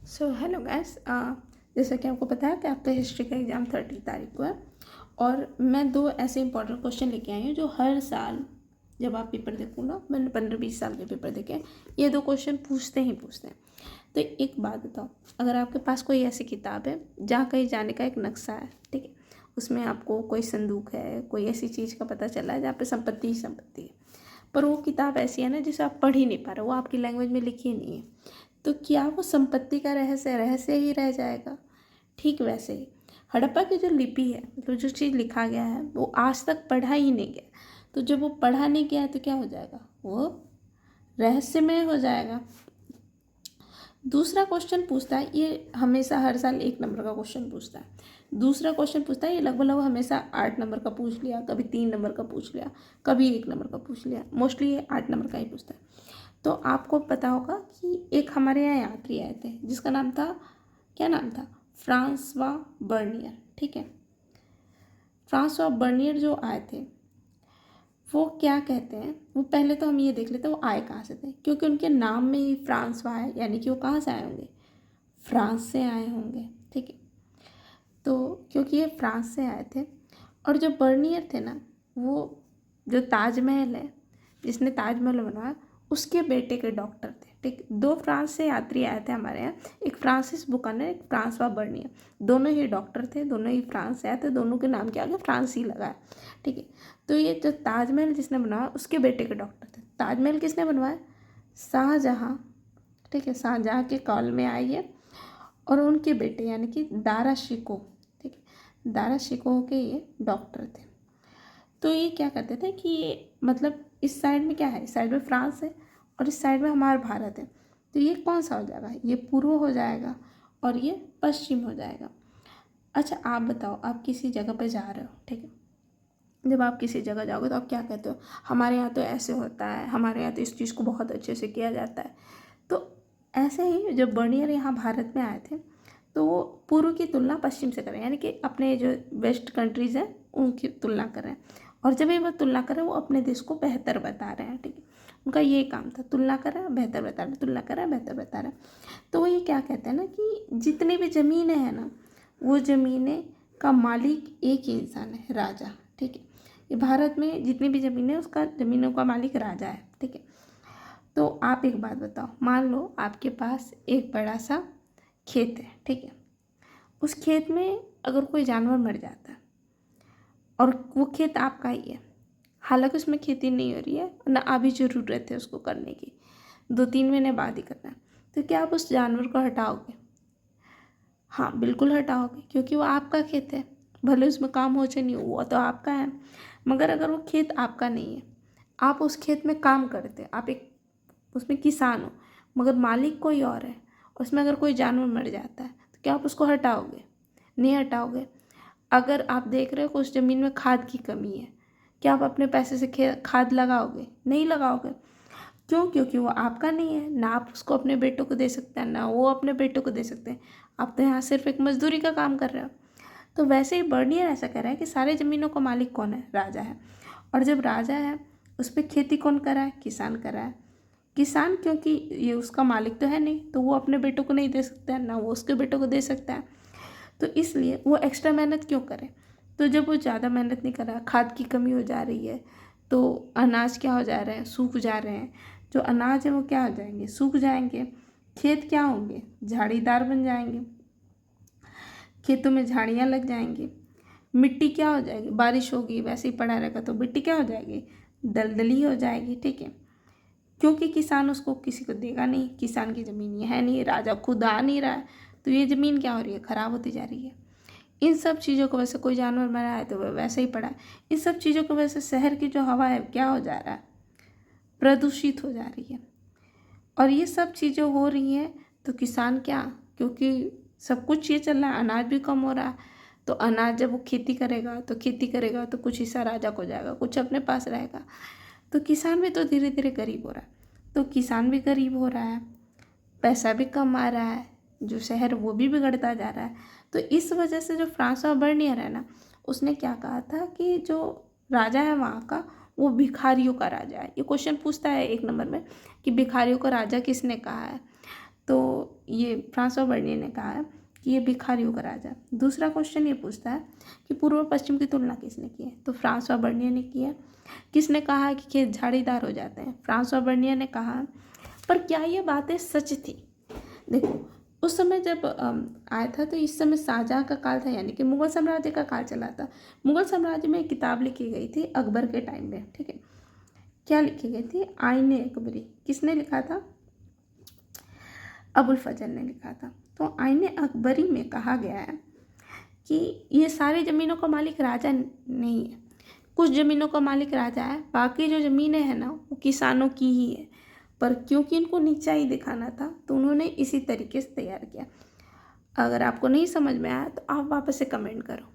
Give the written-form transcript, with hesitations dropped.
So hello guys, जैसा कि आपको पता है कि आपका हिस्ट्री का एग्ज़ाम 30 तारीख को है। और मैं दो ऐसे इंपॉर्टेंट क्वेश्चन लेके आई हूँ जो हर साल जब आप पेपर देखो ना, मैंने 15-20 साल के पेपर देखे हैं, ये दो क्वेश्चन पूछते ही पूछते हैं। तो एक बात बताओ, अगर आपके पास कोई ऐसी किताब है जहाँ कहीं जाने का एक नक्शा है, ठीक है, उसमें आपको कोई संदूक है, कोई ऐसी चीज़ का पता चला है जहाँ पे संपत्ति ही संपत्ति है, पर वो किताब ऐसी है ना जिसे आप पढ़ ही नहीं पा रहे, वो आपकी लैंग्वेज में लिखी ही नहीं है, तो क्या वो संपत्ति का रहस्य रहस्य ही रह जाएगा? ठीक वैसे ही हड़प्पा की जो लिपि है, मतलब जो चीज़ लिखा गया है, वो आज तक पढ़ा ही नहीं गया। तो जब वो पढ़ा नहीं गया है तो क्या हो जाएगा? वो रहस्यमय हो जाएगा। दूसरा क्वेश्चन पूछता है, ये हमेशा हर साल 1 नंबर का क्वेश्चन पूछता है। दूसरा क्वेश्चन पूछता है, ये लगभग हमेशा 8 नंबर का पूछ लिया, कभी 3 नंबर का पूछ लिया, कभी 1 नंबर का पूछ लिया, मोस्टली ये 8 नंबर का ही पूछता है। तो आपको पता होगा कि एक हमारे यहाँ यात्री आए थे जिसका नाम था, क्या नाम था? फ्रांसवा बर्नियर, ठीक है। फ्रांसवा बर्नियर जो आए थे, वो क्या कहते हैं, वो पहले तो हम ये देख लेते हैं वो आए कहाँ से थे, क्योंकि उनके नाम में ही फ्रांसवा है, यानी कि वो कहाँ से आए होंगे? फ्रांस से आए होंगे, ठीक है। तो क्योंकि ये फ्रांस से आए थे, और जो बर्नियर थे ना, वो जो ताजमहल है, जिसने ताजमहल बनवाया, उसके बेटे के डॉक्टर थे, ठीक। दो फ्रांस से यात्री आए थे हमारे यहाँ, एक फ्रांसिस बुकानर, एक फ्रांसवा बर्नियर। दोनों ही डॉक्टर थे, दोनों ही फ्रांस से आए थे, दोनों के नाम के आगे फ्रांस ही लगा है, ठीक है। तो ये जो ताजमहल जिसने बनवाया उसके बेटे के डॉक्टर थे। ताजमहल किसने बनवाया? शाहजहाँ, ठीक है। शाहजहाँ के काल में आई है, और उनके बेटे यानी कि दारा शिकोह, ठीक है, दारा शिकोह के ये डॉक्टर थे। तो ये क्या करते थे कि ये मतलब इस साइड में क्या है, इस साइड में फ्रांस है और इस साइड में हमारा भारत है, तो ये कौन सा हो जाएगा? ये पूर्व हो जाएगा और ये पश्चिम हो जाएगा। अच्छा आप बताओ, आप किसी जगह पे जा रहे हो, ठीक है, जब आप किसी जगह जाओगे तो आप क्या कहते हो? हमारे यहाँ तो ऐसे होता है, हमारे यहाँ तो इस चीज़ को बहुत अच्छे से किया जाता है। तो ऐसे ही जब बर्नियर यहाँ भारत में आए थे तो वो पूर्व की तुलना पश्चिम से करें, यानी कि अपने जो वेस्ट कंट्रीज़ हैं उनकी तुलना करें, और जब ये वो तुलना करें वो अपने देश को बेहतर बता रहे हैं, ठीक है। उनका ये काम था, तुलना करें बेहतर बता रहे, तुलना करें बेहतर बता रहे। तो वो ये क्या कहते हैं ना कि जितनी भी ज़मीनें हैं ना, वो ज़मीनें का मालिक एक ही इंसान है, राजा, ठीक है। ये भारत में जितनी भी ज़मीनें हैं उसका ज़मीनों का मालिक राजा है, ठीक है। तो आप एक बात बताओ, मान लो आपके पास एक बड़ा सा खेत है, ठीक है। उस खेत में अगर कोई जानवर मर जाता है और वो खेत आपका ही है, हालांकि उसमें खेती नहीं हो रही है ना अभी ज़रूरत है उसको करने की, 2-3 महीने बाद ही करना है, तो क्या आप उस जानवर को हटाओगे? हाँ बिल्कुल हटाओगे, क्योंकि वो आपका खेत है, भले उसमें काम हो चाहे नहीं हो, वो तो आपका है। मगर अगर वो खेत आपका नहीं है, आप उस खेत में काम करते, आप एक उसमें किसान हो, मगर मालिक कोई और है, उसमें अगर कोई जानवर मर जाता है तो क्या आप उसको हटाओगे? नहीं हटाओगे। अगर आप देख रहे हो कि उस ज़मीन में खाद की कमी है, क्या आप अपने पैसे से खाद लगाओगे? नहीं लगाओगे। क्यों? क्योंकि वो आपका नहीं है, ना आप उसको अपने बेटों को दे सकते हैं, ना वो अपने बेटों को दे सकते हैं। आप तो यहाँ सिर्फ एक मजदूरी का काम कर रहे हो। तो वैसे ही बर्नियर ऐसा कह रहा है कि सारे ज़मीनों का मालिक कौन है? राजा है। और जब राजा है उस पर खेती कौन कर रहा है? किसान कर रहा है। किसान, क्योंकि ये उसका मालिक तो है नहीं, तो वो अपने बेटों को नहीं दे सकता है, ना वो उसके बेटों को दे सकता है, तो इसलिए वो एक्स्ट्रा मेहनत क्यों करे? तो जब वो ज़्यादा मेहनत नहीं कर रहा, खाद की कमी हो जा रही है, तो अनाज क्या हो जा रहे हैं? सूख जा रहे हैं। जो अनाज है वो क्या हो जाएंगे? सूख जाएंगे। खेत क्या होंगे? झाड़ीदार बन जाएंगे, खेतों में झाड़ियाँ लग जाएंगी। मिट्टी क्या हो जाएगी? बारिश होगी, वैसे ही पड़ा रहेगा तो मिट्टी क्या हो जाएगी? दलदली हो जाएगी, ठीक है। क्योंकि किसान उसको किसी को देगा नहीं, किसान की ज़मीन ये है नहीं, राजा खुद आ नहीं रहा है, तो ये ज़मीन क्या हो रही है? ख़राब होती जा रही है। इन सब चीज़ों की वजह से कोई जानवर मरा है तो वह वैसे ही पड़ा है। इन सब चीज़ों की वजह से शहर की जो हवा है क्या हो जा रहा है? प्रदूषित हो जा रही है। और ये सब चीज़ें हो रही हैं तो किसान क्या, क्योंकि सब कुछ ये चल रहा है, अनाज भी कम हो रहा है, तो अनाज जब वो खेती करेगा तो कुछ हिस्सा राजा को जाएगा, कुछ अपने पास रहेगा, तो किसान भी तो धीरे धीरे गरीब हो रहा है। तो किसान भी गरीब हो रहा है, पैसा भी कम आ रहा है, जो शहर वो भी बिगड़ता जा रहा है। तो इस वजह से जो फ्रांसवा बर्नियर है ना, उसने क्या कहा था कि जो राजा है वहाँ का, वो भिखारियों का राजा है। ये क्वेश्चन पूछता है 1 नंबर में कि भिखारियों का राजा किसने कहा है? तो ये फ्रांसवा बर्नियर ने कहा है कि ये भिखारियों का राजा। दूसरा क्वेश्चन ये पूछता है कि पूर्व पश्चिम की तुलना किसने की है, तो फ्रांसवा बर्नियर ने की है। किसने कहा है कि खेत झाड़ीदार हो जाते हैं, फ्रांसवा बर्नियर ने कहा। पर क्या ये बातें सच थी? देखो उस समय जब आया था तो इस समय शाहजहाँ का काल था, यानी कि मुगल साम्राज्य का काल चला था। मुगल साम्राज्य में एक किताब लिखी गई थी अकबर के टाइम में, ठीक है। क्या लिखी गई थी? आईने अकबरी। किसने लिखा था? अबुल फजल ने लिखा था। तो आईने अकबरी में कहा गया है कि ये सारी ज़मीनों का मालिक राजा नहीं है, कुछ ज़मीनों का मालिक राजा है, बाकी जो ज़मीनें हैं ना वो किसानों की ही है। पर क्योंकि इनको नीचा ही दिखाना था तो उन्होंने इसी तरीके से तैयार किया। अगर आपको नहीं समझ में आया तो आप वापस से कमेंट करो।